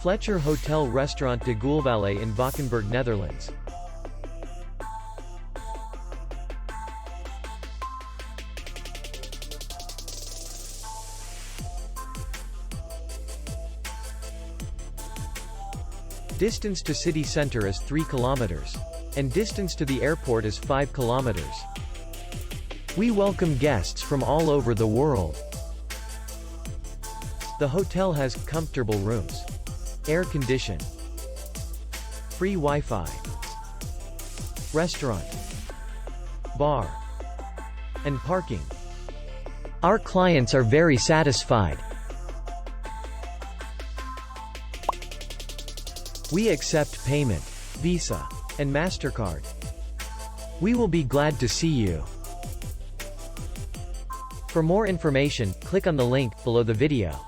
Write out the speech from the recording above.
Fletcher Hotel Restaurant de Geulvallei in Valkenburg, Netherlands. Distance to city center is 3 kilometers. And distance to the airport is 5 kilometers. We welcome guests from all over the world. The hotel has comfortable rooms, air condition, free Wi-Fi, restaurant, bar, and parking. Our clients are very satisfied. We accept payment, Visa, and MasterCard. We will be glad to see you. For more information, click on the link below the video.